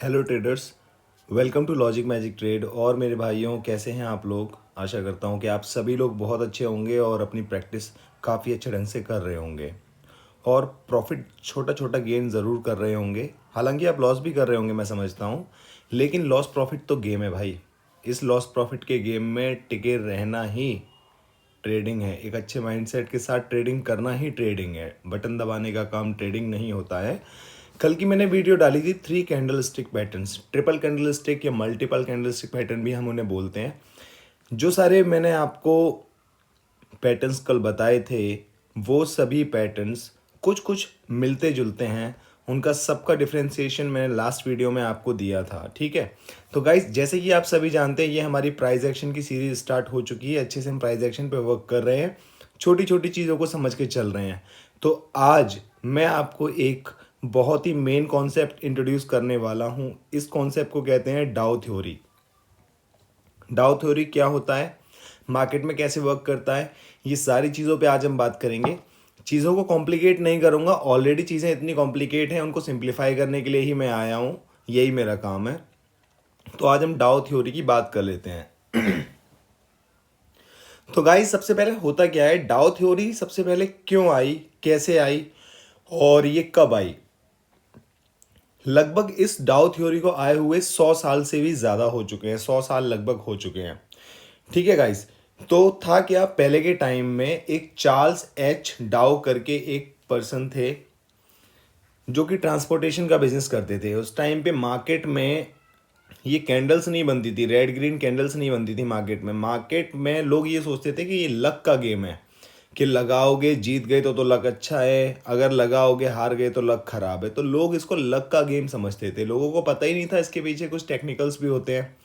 Hello traders, welcome to Logic Magic Trade. और मेरे भाइयों, कैसे हैं आप लोग? आशा करता हूं कि आप सभी लोग बहुत अच्छे होंगे और अपनी प्रैक्टिस काफ़ी अच्छे ढंग से कर रहे होंगे और प्रॉफिट छोटा छोटा गेन ज़रूर कर रहे होंगे। हालांकि आप लॉस भी कर रहे होंगे, मैं समझता हूं, लेकिन लॉस प्रॉफिट तो गेम है भाई। इस लॉस प्रॉफिट के गेम में टिके रहना ही ट्रेडिंग है। एक अच्छे माइंडसेट के साथ ट्रेडिंग करना ही ट्रेडिंग है। बटन दबाने का काम ट्रेडिंग नहीं होता है। कल की मैंने वीडियो डाली थी 3 candle stick patterns, triple candle stick या मल्टीपल कैंडल स्टिक पैटर्न भी हम उन्हें बोलते हैं। जो सारे मैंने आपको पैटर्न्स कल बताए थे, वो सभी पैटर्न्स कुछ कुछ मिलते जुलते हैं। उनका सबका डिफरेंशिएशन मैंने लास्ट वीडियो में आपको दिया था, ठीक है। तो गाइस, जैसे कि आप सभी जानते हैं, ये हमारी प्राइस एक्शन की सीरीज स्टार्ट हो चुकी है। अच्छे से हम प्राइस एक्शन पे वर्क कर रहे हैं, छोटी छोटी चीज़ों को समझ के चल रहे हैं। तो आज मैं आपको एक बहुत ही मेन कॉन्सेप्ट इंट्रोड्यूस करने वाला हूँ। इस कॉन्सेप्ट को कहते हैं डाउ थ्योरी। डाउ थ्योरी क्या होता है, मार्केट में कैसे वर्क करता है, ये सारी चीज़ों पे आज हम बात करेंगे। चीज़ों को कॉम्प्लिकेट नहीं करूँगा, ऑलरेडी चीज़ें इतनी कॉम्प्लिकेट हैं, उनको सिंप्लीफाई करने के लिए ही मैं आया हूँ। यही मेरा काम है। तो आज हम डाउ थ्योरी की बात कर लेते हैं। तो गाइस, सबसे पहले होता क्या है, डाउ थ्योरी सबसे पहले क्यों आई, कैसे आई और ये कब आई। लगभग इस डाउ थ्योरी को आए हुए 100 साल से भी ज़्यादा हो चुके हैं। 100 साल लगभग हो चुके हैं, ठीक है गाइस। तो था क्या, पहले के टाइम में एक चार्ल्स एच डाउ करके एक पर्सन थे जो कि ट्रांसपोर्टेशन का बिजनेस करते थे। उस टाइम पे मार्केट में ये कैंडल्स नहीं बनती थी, रेड ग्रीन कैंडल्स नहीं बनती थी मार्केट में। मार्केट में लोग ये सोचते थे कि ये लक का गेम है, कि लगाओगे जीत गए तो लक अच्छा है, अगर लगाओगे हार गए तो लक खराब है। तो लोग इसको लक का गेम समझते थे। लोगों को पता ही नहीं था इसके पीछे कुछ टेक्निकल्स भी होते हैं।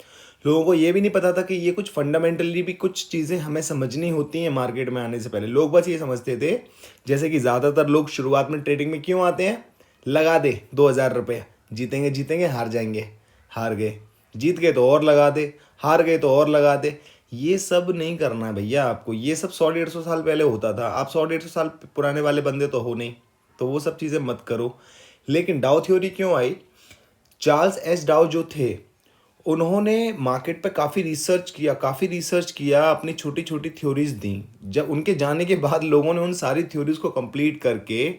लोगों को ये भी नहीं पता था कि ये कुछ फंडामेंटली भी कुछ चीज़ें हमें समझनी होती हैं मार्केट में आने से पहले। लोग बस ये समझते थे, जैसे कि ज़्यादातर लोग शुरुआत में ट्रेडिंग में क्यों आते हैं, लगा दे 2,000 रुपये, जीतेंगे जीतेंगे, हार जाएंगे, हार गए, जीत गए तो और लगा दे, हार गए तो और लगा दे। ये सब नहीं करना है भैया आपको। ये सब 100-150 साल पहले होता था। आप 100-150 साल पुराने वाले बंदे तो हो नहीं, तो वो सब चीज़ें मत करो। लेकिन डाउ थ्योरी क्यों आई, चार्ल्स एस डाउ जो थे, उन्होंने मार्केट पे काफ़ी रिसर्च किया, अपनी छोटी छोटी थ्योरीज दी। जब उनके जाने के बाद लोगों ने उन सारी थ्योरीज को कंप्लीट करके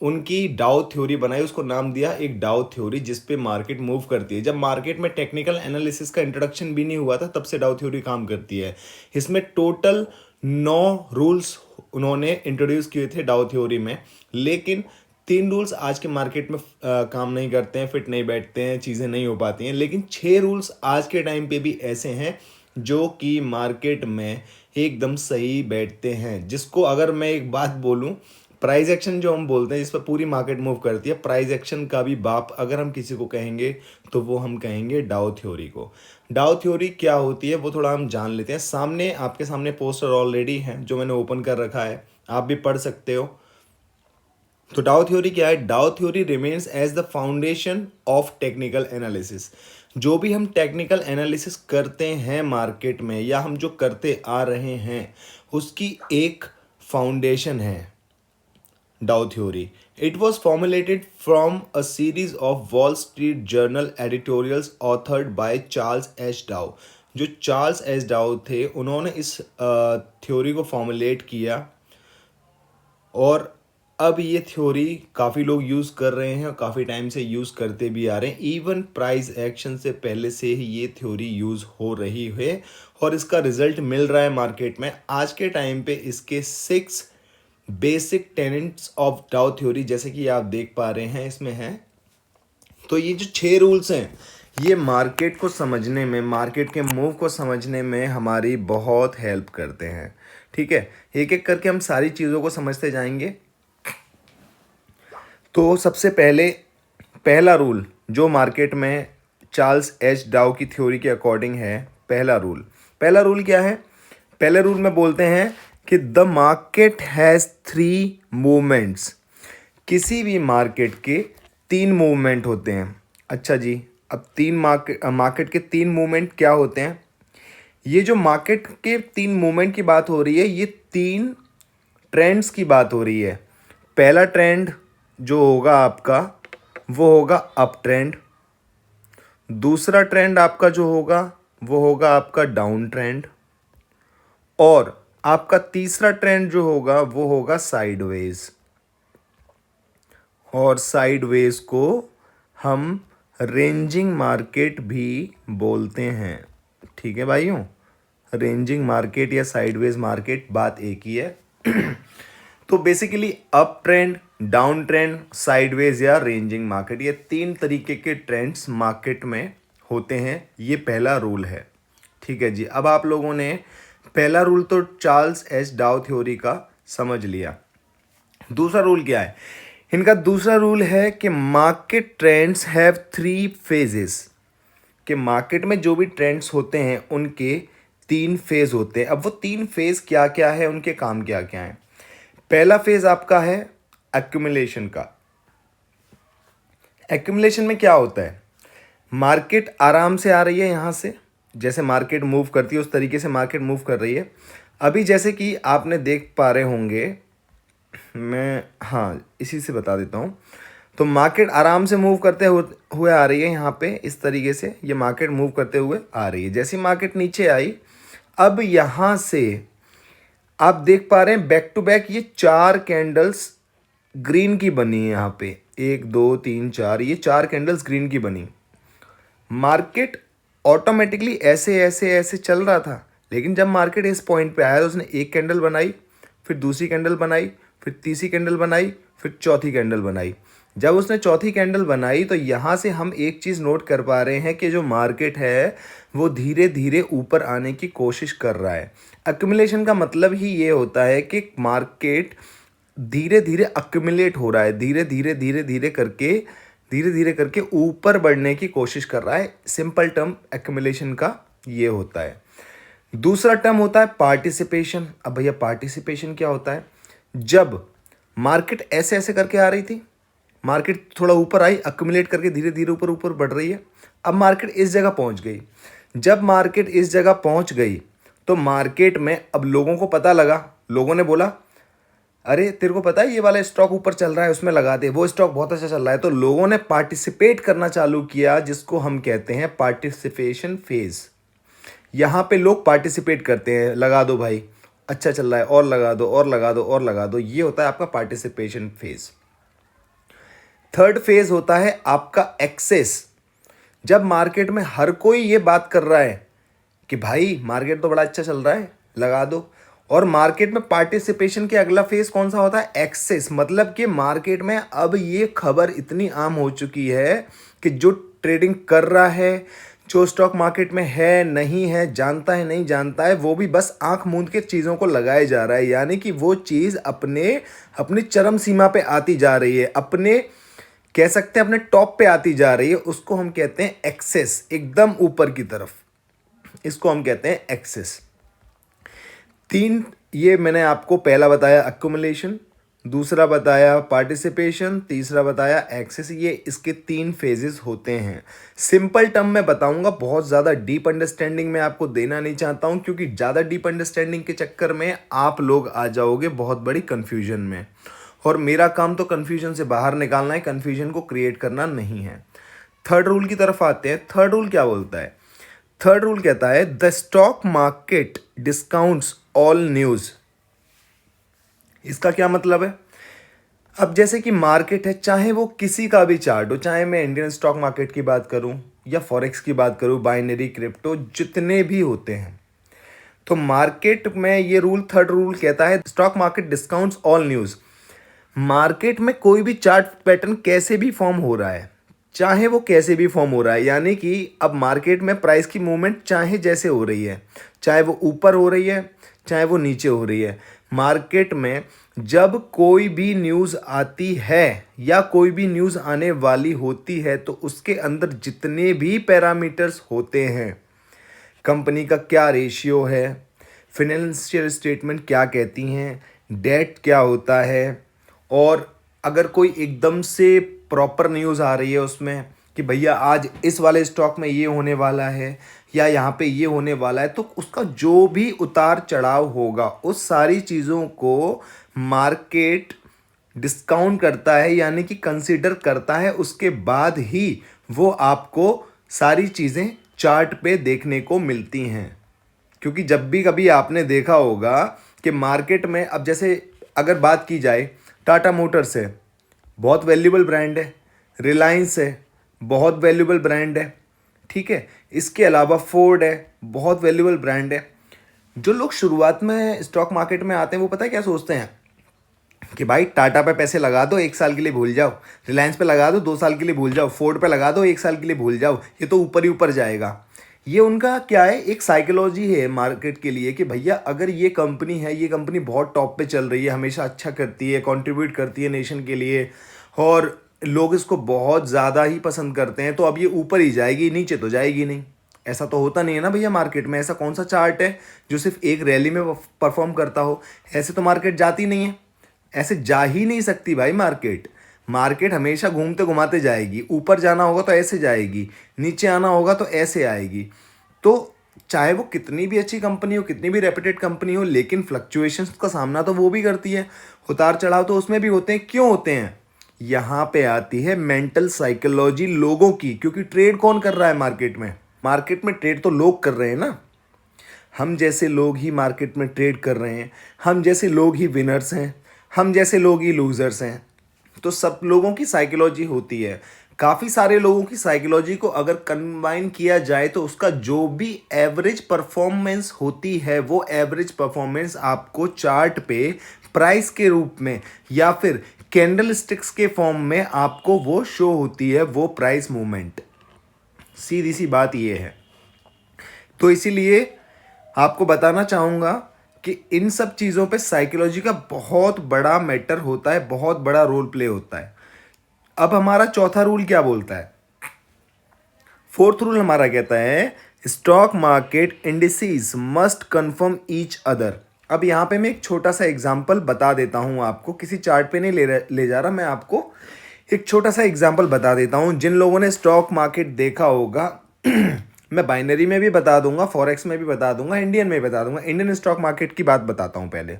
उनकी डाउ थ्योरी बनाई। उसको नाम दिया एक डाउ थ्योरी, जिस पे मार्केट मूव करती है। जब मार्केट में टेक्निकल एनालिसिस का इंट्रोडक्शन भी नहीं हुआ था, तब से डाउ थ्योरी काम करती है। इसमें टोटल 9 रूल्स उन्होंने इंट्रोड्यूस किए थे डाउ थ्योरी में। लेकिन 3 रूल्स आज के मार्केट में काम नहीं करते हैं, फिट नहीं बैठते हैं, चीज़ें नहीं हो पाती हैं। लेकिन 6 रूल्स आज के टाइम पे भी ऐसे हैं जो कि मार्केट में एकदम सही बैठते हैं। जिसको अगर मैं एक बात बोलूं, प्राइस एक्शन जो हम बोलते हैं, जिस पर पूरी मार्केट मूव करती है, प्राइस एक्शन का भी बाप अगर हम किसी को कहेंगे तो वो हम कहेंगे डाउ थ्योरी को। डाउ थ्योरी क्या होती है वो थोड़ा हम जान लेते हैं। सामने आपके सामने पोस्टर ऑलरेडी है जो मैंने ओपन कर रखा है, आप भी पढ़ सकते हो। तो डाउ थ्योरी क्या है, Dow theory remains as the foundation of technical analysis. जो भी हम टेक्निकल एनालिसिस करते हैं मार्केट में, या हम जो करते आ रहे हैं, उसकी एक फाउंडेशन है Dow theory. It was formulated from a series of Wall Street Journal editorials authored by Charles H. Dow। जो चार्ल्स एच डाउ थे, उन्होंने इस थ्योरी को फॉर्मुलेट किया और अब ये थ्योरी काफ़ी लोग यूज़ कर रहे हैं और काफ़ी टाइम से यूज़ करते भी आ रहे हैं। इवन प्राइस एक्शन से पहले से ही ये थ्योरी यूज़ हो रही है और इसका रिजल्ट मिल रहा है मार्केट में। आज के टाइम पे इसके 6 बेसिक टेनेंट्स ऑफ डाउ थ्योरी, जैसे कि आप देख पा रहे हैं, इसमें हैं। तो ये जो 6 रूल्स हैं, ये मार्केट को समझने में, मार्केट के मूव को समझने में हमारी बहुत हेल्प करते हैं, ठीक है। एक एक करके हम सारी चीज़ों को समझते जाएंगे। तो सबसे पहले पहला रूल जो मार्केट में चार्ल्स एच डाउ की थ्योरी के अकॉर्डिंग है, पहला रूल क्या है, पहले रूल में बोलते हैं कि द मार्केट हैज़ 3 मूवमेंट्स। किसी भी मार्केट के 3 मूवमेंट होते हैं। अच्छा जी, अब मार्केट के 3 मूवमेंट क्या होते हैं। ये जो मार्केट के 3 मूवमेंट की बात हो रही है, ये 3 ट्रेंड्स की बात हो रही है। पहला ट्रेंड जो होगा आपका, वो होगा अप ट्रेंड। दूसरा ट्रेंड आपका जो होगा वो होगा आपका डाउन ट्रेंड, और आपका तीसरा ट्रेंड जो होगा वो होगा साइडवेज। और साइडवेज को हम रेंजिंग मार्केट भी बोलते हैं। ठीक है भाइयों, रेंजिंग मार्केट या साइडवेज मार्केट बात एक ही है। तो basically up trend, down trend, sideways या रेंजिंग मार्केट, ये तीन तरीके के ट्रेंड्स मार्केट में होते हैं। ये पहला रूल है। ठीक है जी, अब आप लोगों ने पहला रूल तो चार्ल्स एच डाउ थ्योरी का समझ लिया। दूसरा रूल क्या है इनका? दूसरा रूल है कि market trends have three phases. कि मार्केट में जो भी ट्रेंड्स होते हैं उनके तीन फेज होते हैं। अब वो तीन फेज क्या क्या है, उनके काम क्या क्या है? पहला फेज आपका है एक्यूमुलेशन का। एक्यूमुलेशन में क्या होता है? मार्केट आराम से आ रही है, यहाँ से जैसे मार्केट मूव करती है उस तरीके से मार्केट मूव कर रही है। अभी जैसे कि आपने देख पा रहे होंगे, मैं हाँ इसी से बता देता हूँ। तो मार्केट आराम से मूव करते हुए आ रही है, यहाँ पे इस तरीके से ये मार्केट मूव करते हुए आ रही है। जैसी मार्केट नीचे आई, अब यहाँ से आप देख पा रहे हैं बैक टू बैक ये चार कैंडल्स ग्रीन की बनी है। यहाँ पे 1 2 3 4, ये चार कैंडल्स ग्रीन की बनी। मार्केट ऑटोमेटिकली ऐसे ऐसे ऐसे चल रहा था, लेकिन जब मार्केट इस पॉइंट पे आया तो उसने एक कैंडल बनाई, फिर दूसरी कैंडल बनाई, फिर तीसरी कैंडल बनाई, फिर चौथी कैंडल बनाई। जब उसने चौथी कैंडल बनाई तो यहाँ से हम एक चीज़ नोट कर पा रहे हैं कि जो मार्केट है वो धीरे धीरे ऊपर आने की कोशिश कर रहा है। एक्यूमुलेशन का मतलब ही ये होता है कि मार्केट धीरे धीरे अक्यूमुलेट हो रहा है, धीरे धीरे करके ऊपर बढ़ने की कोशिश कर रहा है। सिंपल टर्म एक्यूमुलेशन का ये होता है। दूसरा टर्म होता है पार्टिसिपेशन। अब भैया पार्टिसिपेशन क्या होता है? जब मार्केट ऐसे ऐसे करके आ रही थी, मार्केट थोड़ा ऊपर आई, अक्यूमुलेट करके धीरे धीरे ऊपर ऊपर बढ़ रही है। अब मार्केट इस जगह पहुंच गई। जब मार्केट इस जगह पहुंच गई तो मार्केट में अब लोगों को पता लगा, लोगों ने बोला अरे तेरे को पता है ये वाला स्टॉक ऊपर चल रहा है, उसमें लगा दे, वो स्टॉक बहुत अच्छा चल रहा है। तो लोगों ने पार्टिसिपेट करना चालू किया, जिसको हम कहते हैं पार्टिसिपेशन फेज। यहाँ पे लोग पार्टिसिपेट करते हैं, लगा दो भाई, अच्छा चल रहा है, और लगा दो और लगा दो और लगा दो। ये होता है आपका पार्टिसिपेशन फेज। थर्ड फेज होता है आपका एक्सेस। जब मार्केट में हर कोई ये बात कर रहा है कि भाई मार्केट तो बड़ा अच्छा चल रहा है, लगा दो। और मार्केट में पार्टिसिपेशन के अगला फेज कौन सा होता है? एक्सेस। मतलब कि मार्केट में अब ये खबर इतनी आम हो चुकी है कि जो ट्रेडिंग कर रहा है, जो स्टॉक मार्केट में है नहीं है, जानता है नहीं जानता है, वो भी बस आंख मूंद के चीज़ों को लगाए जा रहा है। यानी कि वो चीज़ अपनी चरम सीमा पे आती जा रही है, अपने कह सकते हैं अपने टॉप पे आती जा रही है। उसको हम कहते हैं एक्सेस, एकदम ऊपर की तरफ, इसको हम कहते हैं एक्सेस। तीन ये मैंने आपको पहला बताया एक्यूमुलेशन, दूसरा बताया पार्टिसिपेशन, तीसरा बताया एक्सेस। ये इसके तीन फेजेस होते हैं। सिंपल टर्म में बताऊंगा, बहुत ज़्यादा डीप अंडरस्टैंडिंग में आपको देना नहीं चाहता हूं, क्योंकि ज़्यादा डीप अंडरस्टैंडिंग के चक्कर में आप लोग आ जाओगे बहुत बड़ी कन्फ्यूजन में, और मेरा काम तो कन्फ्यूजन से बाहर निकालना है, कन्फ्यूजन को क्रिएट करना नहीं है। थर्ड रूल की तरफ आते हैं। थर्ड रूल क्या बोलता है? थर्ड रूल कहता है the stock market discounts all news. इसका क्या मतलब है? अब जैसे कि मार्केट है, चाहे वो किसी का भी चार्ट हो, चाहे मैं इंडियन स्टॉक मार्केट की बात करूं या फॉरेक्स की बात करूं, बाइनरी, क्रिप्टो, जितने भी होते हैं, तो मार्केट में ये रूल, थर्ड रूल कहता है stock market discounts all news. Market में कोई भी चार्ट पैटर्न कैसे भी फॉर्म हो रहा है, चाहे वो कैसे भी फॉर्म हो रहा है, यानी कि अब मार्केट में प्राइस की मूवमेंट चाहे जैसे हो रही है, चाहे वो ऊपर हो रही है, चाहे वो नीचे हो रही है, मार्केट में जब कोई भी न्यूज़ आती है या कोई भी न्यूज़ आने वाली होती है तो उसके अंदर जितने भी पैरामीटर्स होते हैं, कंपनी का क्या रेशियो है, फिनेंशियल स्टेटमेंट क्या कहती हैं, डेट क्या होता है, और अगर कोई एकदम से प्रॉपर न्यूज़ आ रही है उसमें कि भैया आज इस वाले स्टॉक में ये होने वाला है या यहाँ पे ये होने वाला है, तो उसका जो भी उतार चढ़ाव होगा उस सारी चीज़ों को मार्केट डिस्काउंट करता है, यानी कि कंसीडर करता है। उसके बाद ही वो आपको सारी चीज़ें चार्ट पे देखने को मिलती हैं। क्योंकि जब भी कभी आपने देखा होगा कि मार्केट में, अब जैसे अगर बात की जाए, टाटा मोटर्स है, बहुत वैल्यूबल ब्रांड है। रिलायंस है, बहुत वैल्यूबल ब्रांड है। ठीक है, इसके अलावा फोर्ड है, बहुत वैल्यूबल ब्रांड है। जो लोग शुरुआत में स्टॉक मार्केट में आते हैं वो पता है क्या सोचते हैं कि भाई टाटा पे पैसे लगा दो, 1 साल के लिए भूल जाओ। रिलायंस पे लगा दो, 2 साल के लिए भूल जाओ। फोर्ड पे लगा दो, 1 साल के लिए भूल जाओ, ये तो ऊपर ही ऊपर जाएगा। ये उनका क्या है, एक साइकोलॉजी है मार्केट के लिए कि भैया अगर ये कंपनी है, ये कंपनी बहुत टॉप पे चल रही है, हमेशा अच्छा करती है, कंट्रीब्यूट करती है नेशन के लिए, और लोग इसको बहुत ज़्यादा ही पसंद करते हैं, तो अब ये ऊपर ही जाएगी, नीचे तो जाएगी नहीं। ऐसा तो होता नहीं है ना भैया मार्केट में। ऐसा कौन सा चार्ट है जो सिर्फ एक रैली में परफॉर्म करता हो? ऐसे तो मार्केट जाती नहीं है, ऐसे जा ही नहीं सकती भाई मार्केट। मार्केट हमेशा घूमते घुमाते जाएगी, ऊपर जाना होगा तो ऐसे जाएगी, नीचे आना होगा तो ऐसे आएगी। तो चाहे वो कितनी भी अच्छी कंपनी हो, कितनी भी रेप्यूटेड कंपनी हो, लेकिन फ्लक्चुएशंस का सामना तो वो भी करती है। उतार चढ़ाव तो उसमें भी होते हैं। क्यों होते हैं? यहाँ पे आती है मेंटल साइकोलॉजी लोगों की। क्योंकि ट्रेड कौन कर रहा है मार्केट में? मार्केट में ट्रेड तो लोग कर रहे हैं ना। हम जैसे लोग ही मार्केट में ट्रेड कर रहे हैं, हम जैसे लोग ही विनर्स हैं, हम जैसे लोग ही लूजर्स हैं। तो सब लोगों की साइकोलॉजी होती है। काफ़ी सारे लोगों की साइकोलॉजी को अगर कंबाइन किया जाए तो उसका जो भी एवरेज परफॉर्मेंस होती है, वो एवरेज परफॉर्मेंस आपको चार्ट पे प्राइस के रूप में या फिर कैंडल स्टिक्स के फॉर्म में आपको वो शो होती है, वो प्राइस मूवमेंट। सीधी सी बात ये है। तो इसीलिए आपको बताना चाहूँगा कि इन सब चीज़ों पे साइकोलॉजी का बहुत बड़ा मैटर होता है, बहुत बड़ा रोल प्ले होता है। अब हमारा चौथा रूल क्या बोलता है? फोर्थ रूल हमारा कहता है stock market indices must confirm each other. अब यहाँ पे मैं एक छोटा सा एग्जांपल बता देता हूँ आपको, किसी चार्ट पे नहीं ले जा रहा, मैं आपको एक छोटा सा एग्जांपल बता देता हूँ। जिन लोगों ने स्टॉक मार्केट देखा होगा मैं बाइनरी में भी बता दूंगा, फॉरेक्स में भी बता दूंगा, इंडियन में भी बता दूंगा। इंडियन स्टॉक मार्केट की बात बताता हूँ पहले।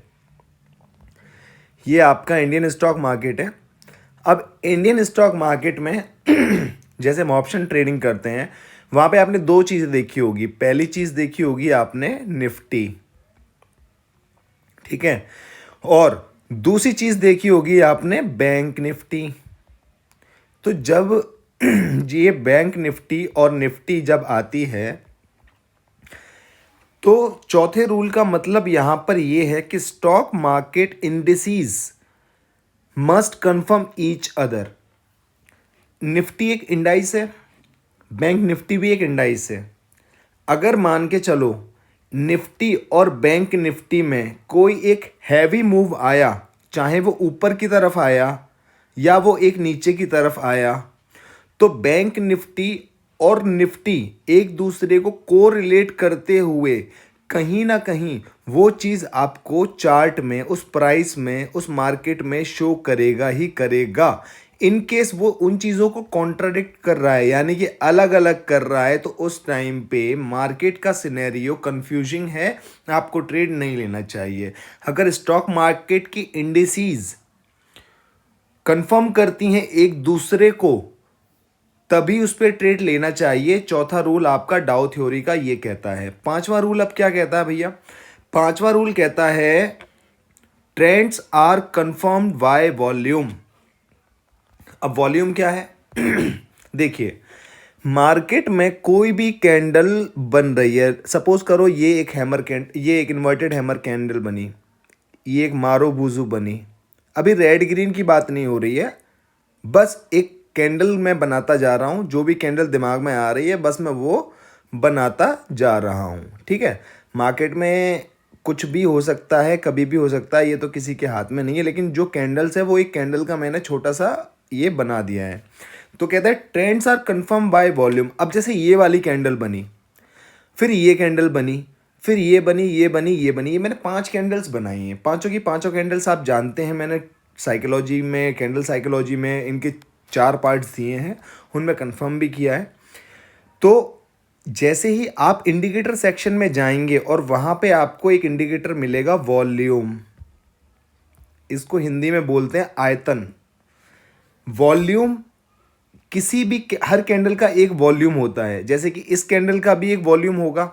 ये आपका इंडियन स्टॉक मार्केट है। अब इंडियन स्टॉक मार्केट में जैसे हम ऑप्शन ट्रेडिंग करते हैं, वहाँ पे आपने दो चीज़ें देखी होगी। पहली चीज़ देखी होगी आपने निफ्टी, ठीक है, और दूसरी चीज़ देखी होगी आपने बैंक निफ्टी। तो जब ये बैंक निफ्टी और निफ्टी जब आती है तो चौथे रूल का मतलब यहां पर यह है कि stock market indices must confirm each other. Nifty एक इंडाइस है, बैंक निफ्टी भी एक इंडाइस है। अगर मान के चलो निफ्टी और बैंक निफ्टी में कोई एक हैवी मूव आया, चाहे वो ऊपर की तरफ आया या वो एक नीचे की तरफ आया, तो बैंक निफ्टी और निफ्टी एक दूसरे को कोरिलेट करते हुए कहीं ना कहीं वो चीज़ आपको चार्ट में, उस प्राइस में, उस मार्केट में शो करेगा ही करेगा। इन केस वो उन चीज़ों को कॉन्ट्राडिक्ट कर रहा है, यानी कि अलग अलग कर रहा है, तो उस टाइम पे मार्केट का सिनेरियो कंफ्यूजिंग है, आपको ट्रेड नहीं लेना चाहिए। अगर स्टॉक मार्केट की इंडिसेस कंफर्म करती हैं एक दूसरे को, तभी उस पर ट्रेड लेना चाहिए। चौथा रूल आपका डाउ थ्योरी का ये कहता है। पांचवा रूल अब क्या कहता है भैया? पांचवा रूल कहता है trends are confirmed by volume. अब वॉल्यूम क्या है? देखिए, मार्केट में कोई भी कैंडल बन रही है, सपोज करो ये एक ये एक इन्वर्टेड हैमर कैंडल बनी, ये एक मारो बूजू बनी। अभी रेड ग्रीन की बात नहीं हो रही है, बस एक कैंडल मैं बनाता जा रहा हूँ। जो भी कैंडल दिमाग में आ रही है बस मैं वो बनाता जा रहा हूँ, ठीक है। मार्केट में कुछ भी हो सकता है, कभी भी हो सकता है, ये तो किसी के हाथ में नहीं है, लेकिन जो कैंडल्स है वो एक कैंडल का मैंने छोटा सा ये बना दिया है। तो कहता है trends are confirm by volume. अब जैसे ये वाली कैंडल बनी, फिर ये कैंडल बनी, फिर ये बनी, ये बनी, ये बनी, ये मैंने 5 कैंडल्स बनाई हैं। पांचों की पांचों कैंडल्स आप जानते हैं, मैंने साइकोलॉजी में, कैंडल साइकोलॉजी में इनके 4 पार्ट्स दिए हैं, उनमें कंफर्म भी किया है। तो जैसे ही आप इंडिकेटर सेक्शन में जाएंगे और वहाँ पे आपको एक इंडिकेटर मिलेगा वॉल्यूम, इसको हिंदी में बोलते हैं आयतन। वॉल्यूम किसी भी हर कैंडल का एक वॉल्यूम होता है, जैसे कि इस कैंडल का भी एक वॉल्यूम होगा,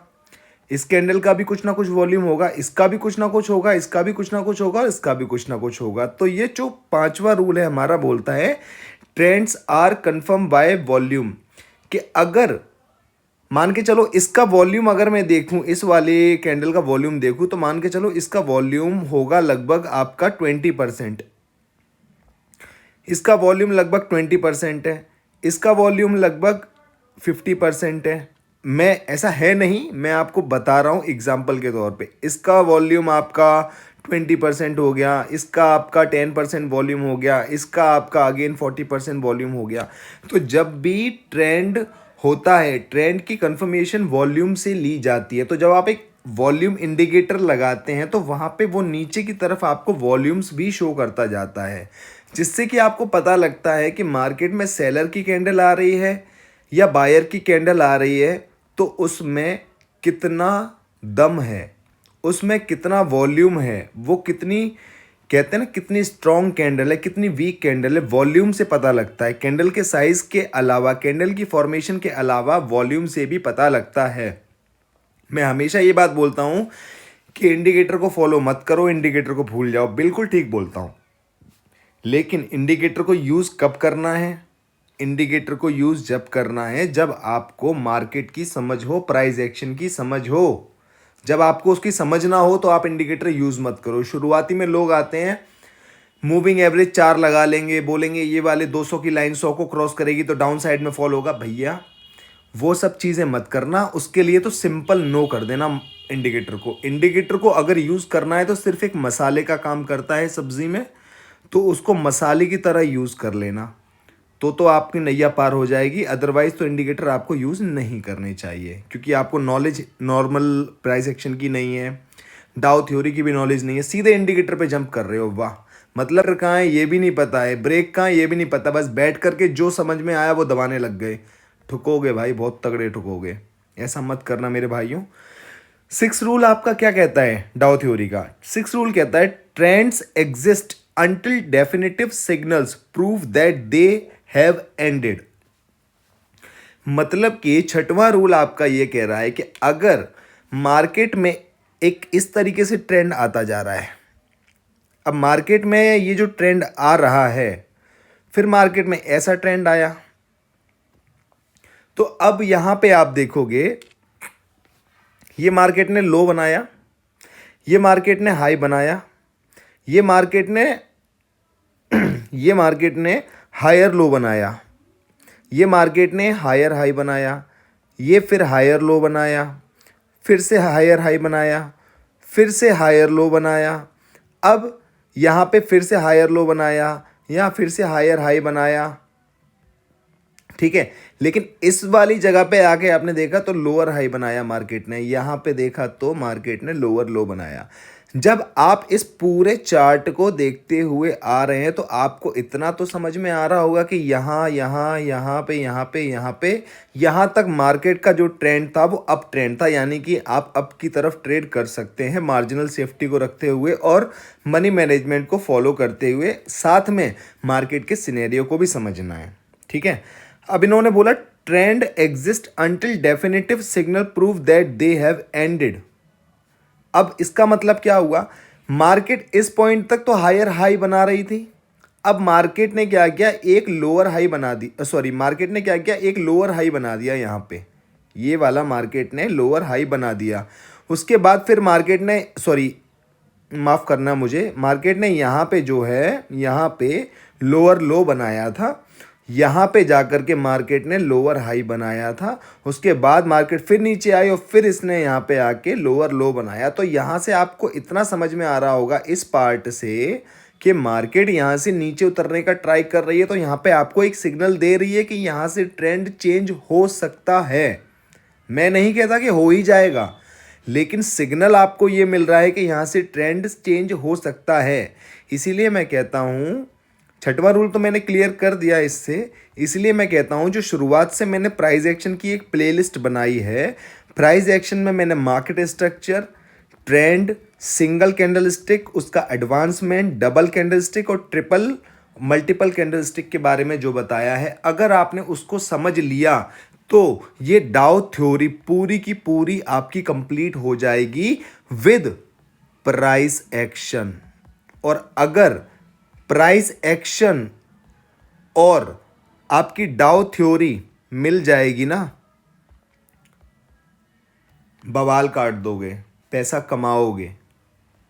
इस कैंडल का भी कुछ ना कुछ वॉल्यूम होगा, इसका भी कुछ ना कुछ होगा, इसका भी कुछ ना कुछ होगा, और इसका भी कुछ ना कुछ होगा। तो ये जो पांचवा रूल है हमारा बोलता है trends are confirm by volume, कि अगर मान के चलो इसका वॉल्यूम अगर मैं देखूं, इस वाले कैंडल का वॉल्यूम देखूं, तो मान के चलो इसका वॉल्यूम होगा लगभग आपका 20%, इसका वॉल्यूम लगभग 20% है, इसका वॉल्यूम लगभग 50% है। मैं ऐसा है नहीं, मैं आपको बता रहा हूँ एग्जाम्पल के तौर पे। इसका वॉल्यूम आपका 20% हो गया, इसका आपका 10% वॉल्यूम हो गया, इसका आपका अगेन 40% वॉल्यूम हो गया। तो जब भी ट्रेंड होता है, ट्रेंड की कंफर्मेशन वॉल्यूम से ली जाती है। तो जब आप एक वॉल्यूम इंडिकेटर लगाते हैं तो वहाँ पे वो नीचे की तरफ आपको वॉल्यूम्स भी शो करता जाता है, जिससे कि आपको पता लगता है कि मार्केट में सेलर की कैंडल आ रही है या बायर की कैंडल आ रही है, तो उसमें कितना दम है, उसमें कितना वॉल्यूम है, वो कितनी कहते हैं ना कितनी स्ट्रॉन्ग कैंडल है, कितनी वीक कैंडल है, वॉल्यूम से पता लगता है। कैंडल के साइज के अलावा, कैंडल की फॉर्मेशन के अलावा वॉल्यूम से भी पता लगता है। मैं हमेशा ये बात बोलता हूँ कि इंडिकेटर को फॉलो मत करो, इंडिकेटर को भूल जाओ, बिल्कुल ठीक बोलता हूँ। लेकिन इंडिकेटर को यूज़ कब करना है? इंडिकेटर को यूज़ जब करना है जब आपको मार्केट की समझ हो, प्राइस एक्शन की समझ हो। जब आपको उसकी समझ ना हो तो आप इंडिकेटर यूज़ मत करो। शुरुआती में लोग आते हैं, मूविंग एवरेज 4 लगा लेंगे, बोलेंगे ये वाले 200 की लाइन 100 को क्रॉस करेगी तो डाउन साइड में फॉल होगा। भैया वो सब चीज़ें मत करना, उसके लिए तो सिंपल नो कर देना इंडिकेटर को। इंडिकेटर को अगर यूज़ करना है तो सिर्फ एक मसाले का काम करता है सब्जी में, तो उसको मसाले की तरह यूज़ कर लेना, तो आपकी नैया पार हो जाएगी। अदरवाइज़ तो इंडिकेटर आपको यूज़ नहीं करने चाहिए, क्योंकि आपको नॉलेज नॉर्मल प्राइस एक्शन की नहीं है, डाउ थ्योरी की भी नॉलेज नहीं है, सीधे इंडिकेटर पे जंप कर रहे हो। वाह, मतलब कहाँ है ये भी नहीं पता है, ब्रेक कहाँ है ये भी नहीं पता, बस बैठ करके जो समझ में आया वो दबाने लग गए। ठुकोगे भाई, बहुत तगड़े ठुकोगे। ऐसा मत करना मेरे भाइयों। 6 रूल आपका क्या कहता है डाउ थ्योरी का? 6 रूल कहता है trends exist until definitive signals prove that they have ended। मतलब कि छठवां रूल आपका ये कह रहा है कि अगर मार्केट में एक इस तरीके से ट्रेंड आता जा रहा है, अब मार्केट में ये जो ट्रेंड आ रहा है, फिर मार्केट में ऐसा ट्रेंड आया, तो अब यहां पे आप देखोगे ये मार्केट ने लो बनाया, ये मार्केट ने हाई बनाया, ये मार्केट ने हायर लो बनाया, ये मार्केट ने हायर हाई बनाया, ये फिर हायर लो बनाया, फिर से हायर हाई बनाया, फिर से हायर लो बनाया, अब यहाँ पे फिर से हायर लो बनाया, यहाँ फिर से हायर हाई बनाया। ठीक है, लेकिन इस वाली जगह पे आके आपने देखा तो लोअर हाई बनाया मार्केट ने, यहाँ पे देखा तो मार्केट ने लोअर लो बनाया। जब आप इस पूरे चार्ट को देखते हुए आ रहे हैं तो आपको इतना तो समझ में आ रहा होगा कि यहाँ यहाँ यहाँ पे यहाँ पे यहाँ पे यहाँ तक मार्केट का जो ट्रेंड था वो अप ट्रेंड था, यानी कि आप अप की तरफ ट्रेड कर सकते हैं मार्जिनल सेफ्टी को रखते हुए और मनी मैनेजमेंट को फॉलो करते हुए, साथ में मार्केट के सिनेरियो को भी समझना है। ठीक है, अब इन्होंने बोला trend exist until definitive signal prove that they have ended. अब इसका मतलब क्या हुआ? मार्केट इस पॉइंट तक तो हायर हाई बना रही थी, अब मार्केट ने क्या किया, एक लोअर हाई बना दी, सॉरी मार्केट ने क्या किया, एक लोअर हाई बना दिया। यहाँ पे ये वाला मार्केट ने लोअर हाई बना दिया। उसके बाद फिर मार्केट ने, सॉरी माफ़ करना मुझे, मार्केट ने यहाँ पे जो है यहाँ पे लोअर लो बनाया था, यहाँ पे जाकर के मार्केट ने लोअर हाई बनाया था। उसके बाद मार्केट फिर नीचे आई और फिर इसने यहाँ पे आके लोअर लो बनाया। तो यहाँ से आपको इतना समझ में आ रहा होगा इस पार्ट से कि मार्केट यहाँ से नीचे उतरने का ट्राई कर रही है, तो यहाँ पे आपको एक सिग्नल दे रही है कि यहाँ से ट्रेंड चेंज हो सकता है। मैं नहीं कहता कि हो ही जाएगा, लेकिन सिग्नल आपको ये मिल रहा है कि यहाँ से ट्रेंड चेंज हो सकता है। इसीलिए मैं कहता हूँ, छठवां रूल तो मैंने क्लियर कर दिया इससे, इसलिए मैं कहता हूँ जो शुरुआत से मैंने प्राइस एक्शन की एक प्लेलिस्ट बनाई है, प्राइस एक्शन में मैंने market structure, trend, single candle stick, उसका एडवांसमेंट, डबल कैंडल स्टिक और ट्रिपल मल्टीपल कैंडलस्टिक के बारे में जो बताया है, अगर आपने उसको समझ लिया तो ये डाउ थ्योरी पूरी की पूरी आपकी कंप्लीट हो जाएगी विद प्राइस एक्शन। और अगर प्राइस एक्शन और आपकी डाउ थ्योरी मिल जाएगी ना, बवाल काट दोगे, पैसा कमाओगे,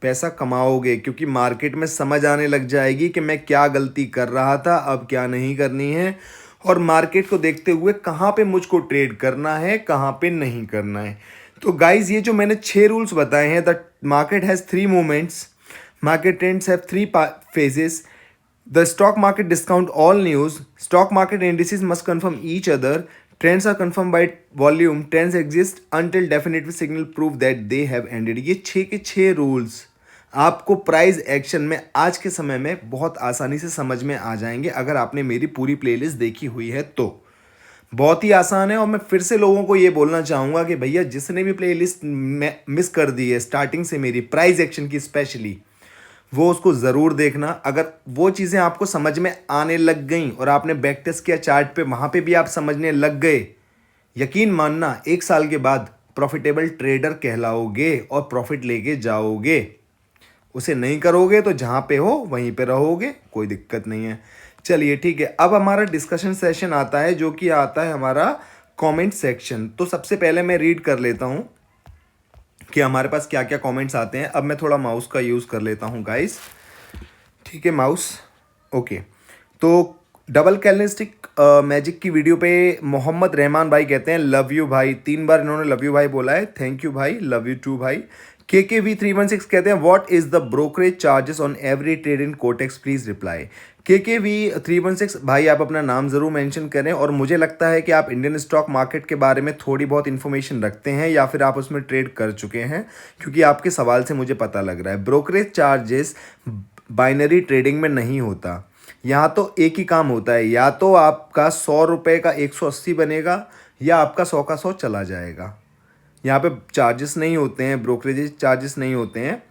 पैसा कमाओगे, क्योंकि मार्केट में समझ आने लग जाएगी कि मैं क्या गलती कर रहा था, अब क्या नहीं करनी है, और मार्केट को देखते हुए कहाँ पे मुझको ट्रेड करना है, कहाँ पे नहीं करना है। तो गाइज ये जो मैंने 6 रूल्स बताए हैं, the market has 3 movements, market trends have 3 phases. The stock market discount all news. Stock market indices must confirm each other. Trends are confirmed by volume. Trends exist until definitive signal prove that they have ended. ये 6 के 6 rules आपको price action में आज के समय में बहुत आसानी से समझ में आ जाएंगे अगर आपने मेरी पूरी प्लेलिस्ट देखी हुई है तो। बहुत ही आसान है। और मैं फिर से लोगों को ये बोलना चाहूँगा कि भैया जिसने भी प्लेलिस्ट मिस कर दी है स्टार्टिंग से मेरी प्राइस एक्शन की स्पेशली, वो उसको ज़रूर देखना। अगर वो चीज़ें आपको समझ में आने लग गई और आपने बैक टेस्ट किया चार्ट पे, वहाँ पे भी आप समझने लग गए, यकीन मानना 1 साल के बाद प्रॉफिटेबल ट्रेडर कहलाओगे और प्रॉफिट लेके जाओगे। उसे नहीं करोगे तो जहाँ पे हो वहीं पे रहोगे, कोई दिक्कत नहीं है। चलिए ठीक है, अब हमारा डिस्कशन सेशन आता है जो कि आता है हमारा कमेंट सेक्शन। तो सबसे पहले मैं रीड कर लेता हूँ कि हमारे पास क्या क्या कमेंट्स आते हैं। अब मैं थोड़ा माउस का यूज़ कर लेता हूँ गाइस, ठीक है माउस, ओके। तो डबल कैलेस्टिक मैजिक की वीडियो पे मोहम्मद रहमान भाई कहते हैं लव यू भाई, 3 बार इन्होंने लव यू भाई बोला है, थैंक यू भाई, लव यू टू भाई। KKV316 कहते हैं what is the brokerage charges on every trade in कोटेक्स, प्लीज रिप्लाई। KKV316 भाई आप अपना नाम ज़रूर मेंशन करें, और मुझे लगता है कि आप इंडियन स्टॉक मार्केट के बारे में थोड़ी बहुत इन्फॉर्मेशन रखते हैं या फिर आप उसमें ट्रेड कर चुके हैं, क्योंकि आपके सवाल से मुझे पता लग रहा है। ब्रोकरेज चार्जेस बाइनरी ट्रेडिंग में नहीं होता, यहाँ तो एक ही काम होता है, या तो आपका 100 रुपये का 180 बनेगा या आपका 100 का 100 चला जाएगा। यहाँ पे चार्जेस नहीं होते हैं, ब्रोकरेज चार्जेस नहीं होते हैं,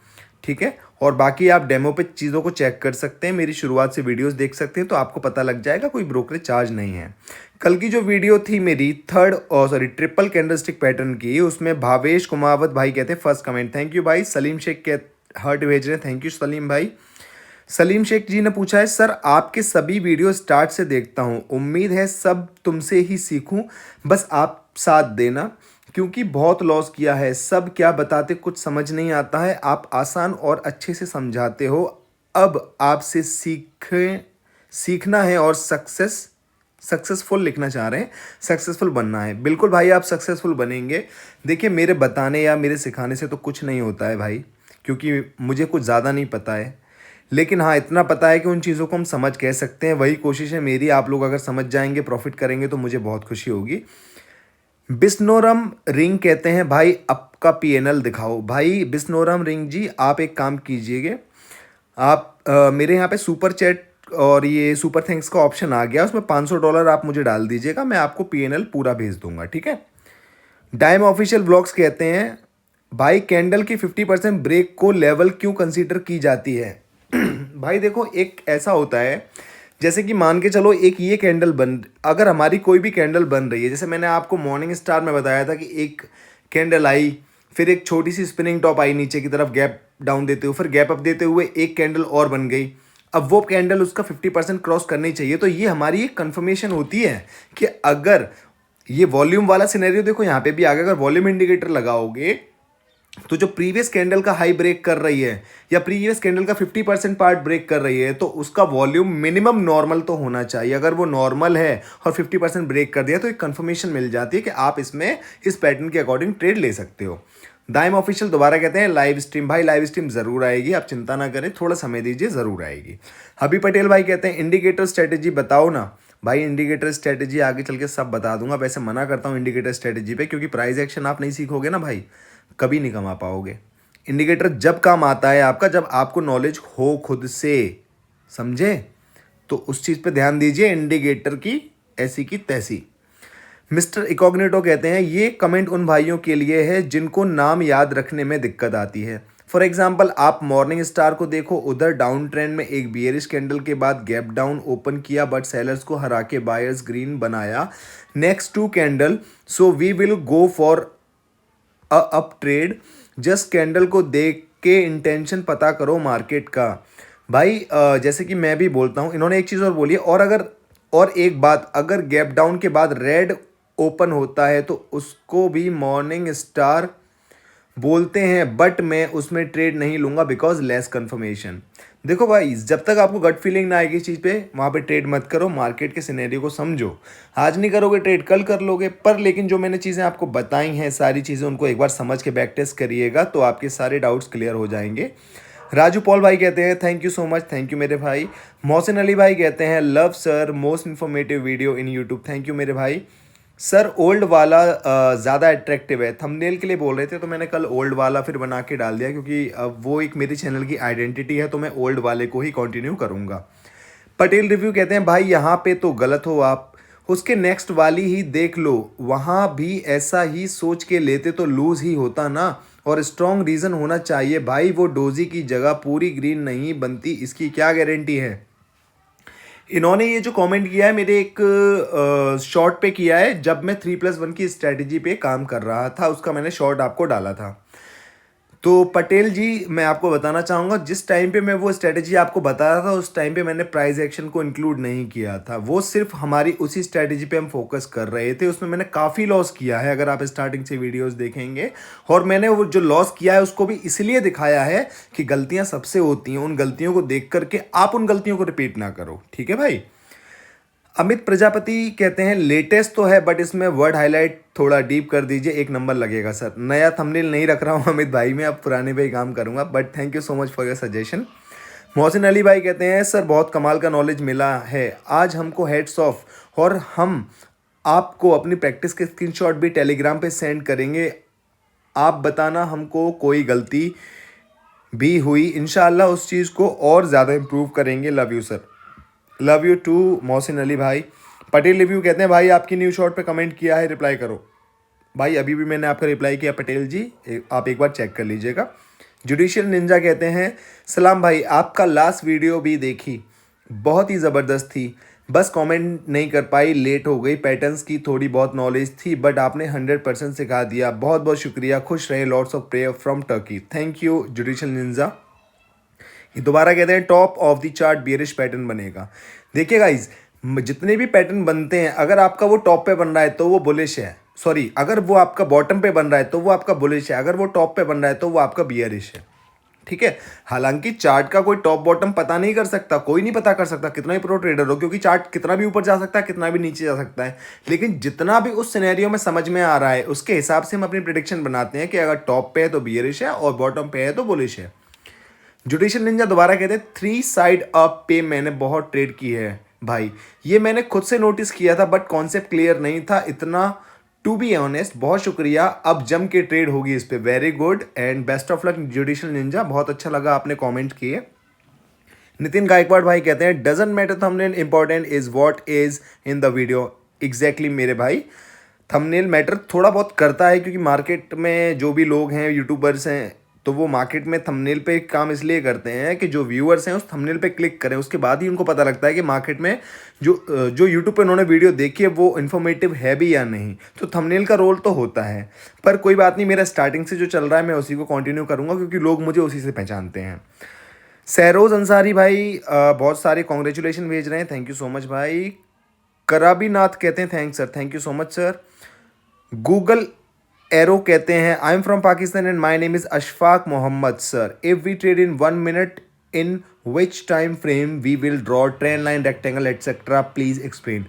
ठीक है। और बाकी आप डेमो पे चीज़ों को चेक कर सकते हैं, मेरी शुरुआत से वीडियोस देख सकते हैं, तो आपको पता लग जाएगा कोई ब्रोकरेज चार्ज नहीं है। कल की जो वीडियो थी मेरी ट्रिपल कैंडलस्टिक पैटर्न की, उसमें भावेश कुमावत भाई कहते हैं फर्स्ट कमेंट, थैंक यू भाई। सलीम शेख के हर्ट भेज रहे हैं, थैंक यू सलीम भाई। सलीम शेख जी ने पूछा है सर आपके सभी वीडियो स्टार्ट से देखता हूँ, उम्मीद है सब तुमसे ही सीखूं, बस आप साथ देना क्योंकि बहुत लॉस किया है, सब क्या बताते कुछ समझ नहीं आता है, आप आसान और अच्छे से समझाते हो, अब आपसे सीखना है और सक्सेसफुल लिखना चाह रहे हैं, सक्सेसफुल बनना है। बिल्कुल भाई आप सक्सेसफुल बनेंगे। देखिए मेरे बताने या मेरे सिखाने से तो कुछ नहीं होता है भाई, क्योंकि मुझे कुछ ज़्यादा नहीं पता है, लेकिन हाँ इतना पता है कि उन चीज़ों को हम समझ कह सकते हैं। वही कोशिश है मेरी, आप लोग अगर समझ जाएंगे प्रॉफिट करेंगे तो मुझे बहुत खुशी होगी। बिस्नोरम रिंग कहते हैं भाई आपका PNL दिखाओ। भाई बिस्नोरम रिंग जी आप एक काम कीजिएगा, आप मेरे यहाँ पे सुपर चैट और ये सुपर थैंक्स का ऑप्शन आ गया, उसमें $500 आप मुझे डाल दीजिएगा, मैं आपको PNL पूरा भेज दूंगा, ठीक है। डाइम ऑफिशियल ब्लॉग्स कहते हैं भाई कैंडल की 50% ब्रेक को लेवल क्यों कंसीडर की जाती है। भाई देखो एक ऐसा होता है, जैसे कि मान के चलो एक ये कैंडल अगर हमारी कोई भी कैंडल बन रही है, जैसे मैंने आपको मॉर्निंग स्टार में बताया था कि एक कैंडल आई, फिर एक छोटी सी स्पिनिंग टॉप आई नीचे की तरफ गैप डाउन देते हुए, फिर गैप अप देते हुए एक कैंडल और बन गई, अब वो कैंडल उसका 50% क्रॉस करनी चाहिए। तो ये हमारी एक कन्फर्मेशन होती है कि अगर ये वॉल्यूम वाला सिनेरियो देखो यहाँ पे भी आ गया, अगर वॉल्यूम इंडिकेटर लगाओगे तो जो प्रीवियस कैंडल का हाई ब्रेक कर रही है या प्रीवियस कैंडल का 50% पार्ट ब्रेक कर रही है, तो उसका वॉल्यूम मिनिमम नॉर्मल तो होना चाहिए। अगर वो नॉर्मल है और 50% ब्रेक कर दिया तो एक कंफर्मेशन मिल जाती है कि आप इसमें इस पैटर्न के अकॉर्डिंग ट्रेड ले सकते हो। दाइम ऑफिशियल दोबारा कहते हैं लाइव स्ट्रीम, भाई लाइव स्ट्रीम जरूर आएगी, आप चिंता ना करें, थोड़ा समय दीजिए, जरूर आएगी। हबी पटेल भाई कहते हैं इंडिकेटर स्ट्रेटेजी बताओ ना। भाई इंडिकेटर स्ट्रेटेजी आगे चल के सब बता दूंगा, वैसे मना करता हूँ इंडिकेटर स्ट्रेटेजी पे, क्योंकि प्राइस एक्शन आप नहीं सीखोगे ना भाई कभी नहीं कमा पाओगे। इंडिकेटर जब काम आता है आपका जब आपको नॉलेज हो खुद से, समझे, तो उस चीज़ पे ध्यान दीजिए, इंडिकेटर की ऐसी की तैसी। मिस्टर इकोग्निटो कहते हैं ये कमेंट उन भाइयों के लिए है जिनको नाम याद रखने में दिक्कत आती है। फॉर एग्जांपल आप मॉर्निंग स्टार को देखो, उधर डाउन ट्रेंड में एक बियरिश कैंडल के बाद गैप डाउन ओपन किया बट सेलर्स को हरा के बायर्स ग्रीन बनाया next two candle, so we will go for a up trade. Just candle को देख के इंटेंशन पता करो मार्केट का। भाई जैसे कि मैं भी बोलता हूँ, इन्होंने एक चीज़ और बोली है, और एक बात, अगर गैप डाउन के बाद रेड ओपन होता है तो उसको भी मॉर्निंग स्टार बोलते हैं, बट मैं उसमें ट्रेड नहीं लूँगा बिकॉज लेस कंफर्मेशन। देखो भाई, जब तक आपको गट फीलिंग ना आएगी इस चीज़ पे, वहाँ पे ट्रेड मत करो, मार्केट के सिनेरियो को समझो। आज नहीं करोगे ट्रेड, कल कर लोगे, पर लेकिन जो मैंने चीज़ें आपको बताई हैं सारी चीज़ें, उनको एक बार समझ के बैक टेस्ट करिएगा तो आपके सारे डाउट्स क्लियर हो जाएंगे। राजू पॉल भाई कहते हैं thank you so much, thank you मेरे भाई। मोहसिन अली भाई कहते हैं love sir, most informative video in YouTube, thank you मेरे भाई। सर ओल्ड वाला ज़्यादा अट्रैक्टिव है, थंबनेल के लिए बोल रहे थे तो मैंने कल ओल्ड वाला फिर बना के डाल दिया, क्योंकि अब वो एक मेरे चैनल की आइडेंटिटी है, तो मैं ओल्ड वाले को ही कंटिन्यू करूँगा। पटेल रिव्यू कहते हैं भाई यहाँ पे तो गलत हो आप, उसके नेक्स्ट वाली ही देख लो, वहाँ भी ऐसा ही सोच के लेते तो लूज ही होता ना, और स्ट्रॉन्ग रीज़न होना चाहिए भाई, वो डोजी की जगह पूरी ग्रीन नहीं बनती, इसकी क्या गारंटी है। इन्होंने ये जो कमेंट किया है मेरे एक शॉर्ट पे किया है, जब मैं 3+1 की स्ट्रैटेजी पे काम कर रहा था, उसका मैंने शॉर्ट आपको डाला था। तो पटेल जी मैं आपको बताना चाहूँगा, जिस टाइम पे मैं वो स्ट्रैटेजी आपको बता रहा था उस टाइम पे मैंने प्राइस एक्शन को इंक्लूड नहीं किया था, वो सिर्फ हमारी उसी स्ट्रैटेजी पे हम फोकस कर रहे थे, उसमें मैंने काफ़ी लॉस किया है अगर आप स्टार्टिंग से वीडियोस देखेंगे। और मैंने वो जो लॉस किया है उसको भी इसलिए दिखाया है कि गलतियाँ सबसे होती हैं, उन गलतियों को देख करके आप उन गलतियों को रिपीट ना करो, ठीक है भाई। अमित प्रजापति कहते हैं लेटेस्ट तो है बट इसमें वर्ड हाईलाइट थोड़ा डीप कर दीजिए, एक नंबर लगेगा सर। नया थंबनेल नहीं रख रहा हूँ अमित भाई, मैं अब पुराने पे ही काम करूँगा, but thank you so much for your suggestion. Mohsin Ali भाई कहते हैं सर बहुत कमाल का नॉलेज मिला है आज हमको, हेड्स ऑफ, और हम आपको अपनी प्रैक्टिस के स्क्रीनशॉट भी टेलीग्राम पे सेंड करेंगे, आप बताना हमको कोई गलती भी हुई, इंशाल्लाह उस चीज़ को और ज़्यादा इम्प्रूव करेंगे। Love you sir. Love you too Mohsin Ali भाई। पटेल रिव्यू कहते हैं भाई आपकी न्यू शॉट पे कमेंट किया है, रिप्लाई करो। भाई अभी भी मैंने आपका रिप्लाई किया पटेल जी, आप एक बार चेक कर लीजिएगा। जुडिशियल निंजा कहते हैं सलाम भाई, आपका लास्ट वीडियो भी देखी, बहुत ही ज़बरदस्त थी, बस कमेंट नहीं कर पाई, लेट हो गई, पैटर्न्स की थोड़ी बहुत नॉलेज थी बट आपने 100% सिखा दिया, बहुत बहुत शुक्रिया, खुश रहे, lots of prayer from Turkey. Thank you judicial Ninja. ये दोबारा कहते हैं top of the chart bearish pattern बनेगा। देखिए गाइज, जितने भी पैटर्न बनते हैं, अगर आपका वो टॉप पे बन रहा है तो वो बुलिश है, सॉरी अगर वो आपका बॉटम पे बन रहा है तो वो आपका बुलिश है, अगर वो टॉप पे बन रहा है तो वो आपका बियरिश है, ठीक है। हालांकि चार्ट का कोई टॉप बॉटम पता नहीं कर सकता, कोई नहीं पता कर सकता, कितना ही प्रो ट्रेडर हो, क्योंकि चार्ट कितना भी ऊपर जा सकता है, कितना भी नीचे जा सकता है, लेकिन जितना भी उस सिनेरियो में समझ में आ रहा है उसके हिसाब से हम अपनी प्रिडिक्शन बनाते हैं कि अगर टॉप पे है तो बियरिश है और बॉटम पे है तो बुलिश है। जुडिशियल निंजा दोबारा कहते हैं 3 साइड अप पे मैंने बहुत ट्रेड की है भाई, ये मैंने खुद से नोटिस किया था बट कॉन्सेप्ट क्लियर नहीं था इतना, टू बी ऑनेस्ट, बहुत शुक्रिया, अब जम के ट्रेड होगी इस पे, very good and best of luck judicial Ninja, बहुत अच्छा लगा आपने कमेंट किए। नितिन गायकवाड़ भाई कहते हैं doesn't matter thumbnail, important is what is in the video. Exactly मेरे भाई, थंबनेल मैटर थोड़ा बहुत करता है, क्योंकि मार्केट में जो भी लोग हैं, यूट्यूबर्स हैं, तो वो मार्केट में थंबनेल पे काम इसलिए करते हैं कि जो व्यूअर्स हैं उस थंबनेल पे क्लिक करें, उसके बाद ही उनको पता लगता है कि मार्केट में जो यूट्यूब पे उन्होंने वीडियो देखी है वो इन्फॉर्मेटिव है भी या नहीं, तो थंबनेल का रोल तो होता है। पर कोई बात नहीं, मेरा स्टार्टिंग से जो चल रहा है मैं उसी को कंटिन्यू करूँगा, क्योंकि लोग मुझे उसी से पहचानते हैं। सहरोज अंसारी भाई बहुत सारे कॉन्ग्रेचुलेशन भेज रहे हैं, थैंक यू सो मच भाई। कराबी नाथ कहते हैं thanks sir, thank you so much sir. Google arrow कहते हैं I am from Pakistan and my name is Ashfaq Mohammad sir, if we trade in 1 minute in which time frame we will draw trend line rectangle etcetera, please explain.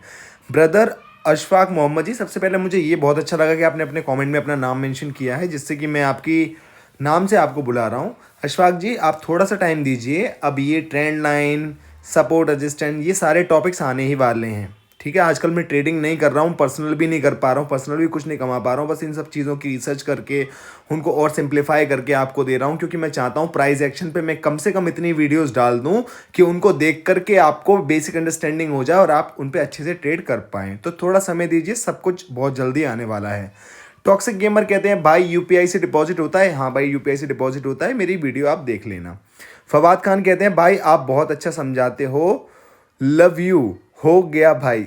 Brother Ashfaq Mohammad ji, सबसे पहले मुझे ये बहुत अच्छा लगा कि आपने अपने कमेंट में अपना नाम मेंशन किया है, जिससे कि मैं आपकी नाम से आपको बुला रहा हूँ। अशफाक जी आप थोड़ा सा टाइम दीजिए, अब ये ट्रेंड लाइन, सपोर्ट, रेजिस्टेंस, ये सारे टॉपिक्स आने ही वाले हैं, ठीक है। आजकल मैं ट्रेडिंग नहीं कर रहा हूँ, पर्सनल भी नहीं कर पा रहा हूँ, पर्सनल भी कुछ नहीं कमा पा रहा हूँ, बस इन सब चीज़ों की रिसर्च करके उनको और सिंप्लीफाई करके आपको दे रहा हूँ, क्योंकि मैं चाहता हूँ प्राइस एक्शन पे मैं कम से कम इतनी वीडियोस डाल दूँ कि उनको देख करके आपको बेसिक अंडरस्टैंडिंग हो जाए और आप उन पर अच्छे से ट्रेड कर पाएँ। तो थोड़ा समय दीजिए, सब कुछ बहुत जल्दी आने वाला है। टॉक्सिक गेमर कहते हैं भाई यूपीआई से डिपॉजिट होता है? हाँ भाई यूपीआई से डिपॉजिट होता है, मेरी वीडियो आप देख लेना। फवाद खान कहते हैं भाई आप बहुत अच्छा समझाते हो, लव यू। हो गया भाई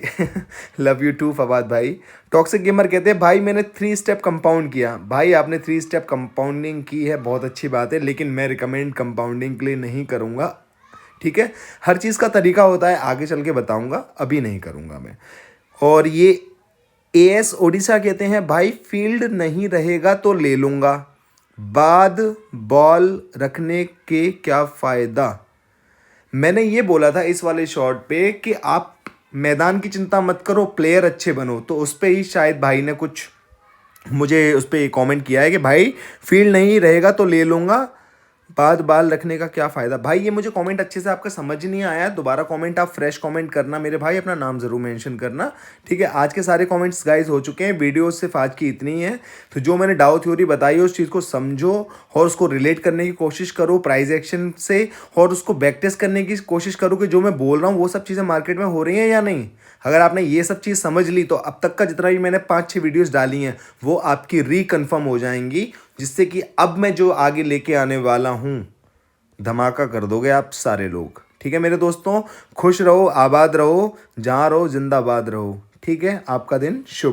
लव यू टू फवाद भाई। टॉक्सिक गेमर कहते हैं भाई मैंने 3 स्टेप कंपाउंड किया। भाई आपने 3 स्टेप कंपाउंडिंग की है, बहुत अच्छी बात है, लेकिन मैं रिकमेंड कंपाउंडिंग के लिए नहीं करूँगा, ठीक है। हर चीज़ का तरीका होता है, आगे चल के बताऊँगा, अभी नहीं करूँगा मैं। और ये एएस ओडिशा कहते हैं भाई फील्ड नहीं रहेगा तो ले लूँगा, बाद बॉल रखने के क्या फ़ायदा। मैंने ये बोला था इस वाले शॉट पे कि आप मैदान की चिंता मत करो, प्लेयर अच्छे बनो, तो उस पे ही शायद भाई ने कुछ मुझे उस पर कमेंट किया है कि भाई फील्ड नहीं रहेगा तो ले लूँगा, बाद बाल रखने का क्या फ़ायदा। भाई ये मुझे कमेंट अच्छे से आपका समझ नहीं आया, दोबारा कमेंट आप फ्रेश कमेंट करना मेरे भाई, अपना नाम ज़रूर मेंशन करना, ठीक है। आज के सारे कमेंट्स गाइस हो चुके हैं, वीडियो सिर्फ आज की इतनी ही है। तो जो मैंने डाउ थ्योरी बताई है उस चीज़ को समझो और उसको रिलेट करने की कोशिश करो प्राइस एक्शन से, और उसको बैक टेस्ट करने की कोशिश करो कि जो मैं बोल रहा हूँ वो सब चीज़ें मार्केट में हो रही हैं या नहीं। अगर आपने ये सब चीज़ समझ ली तो अब तक का जितना भी मैंने 5-6 वीडियोस डाली हैं वो आपकी रिकन्फर्म हो जाएंगी, जिससे कि अब मैं जो आगे लेके आने वाला हूँ धमाका कर दोगे आप सारे लोग, ठीक है मेरे दोस्तों। खुश रहो, आबाद रहो, जहाँ रहो जिंदाबाद रहो, ठीक है। आपका दिन शुभ।